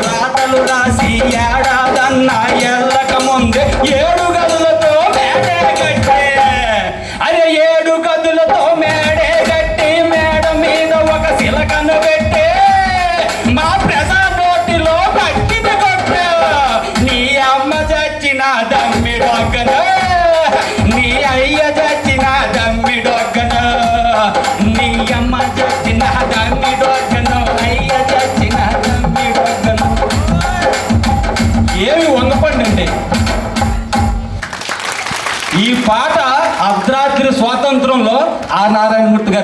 రాతలు రాసి ఏడాదన్న ఎల్లక ముందే 7 గదులతో మేడే కట్టే. అరే 7 గదులతో మేడే కట్టి మేడ మీద ఒక శిలకను పెట్టే. మా ప్రజా నోటిలో పట్టిన కొట్టే. నీ అమ్మ చచ్చిన దమ్మిడొగ్గను, నీ అయ్య చచ్చిన దమ్మిడొగ్గను, నీ అమ్మ చచ్చిన దమ్మిడొగ్గను, అయ్య చచ్చిన దమ్మిడొగ్గను. ఏమి వంగపండి. ఈ పాట అర్ధరాత్రి స్వాతంత్రంలో ఆ నారాయణమూర్తి గారు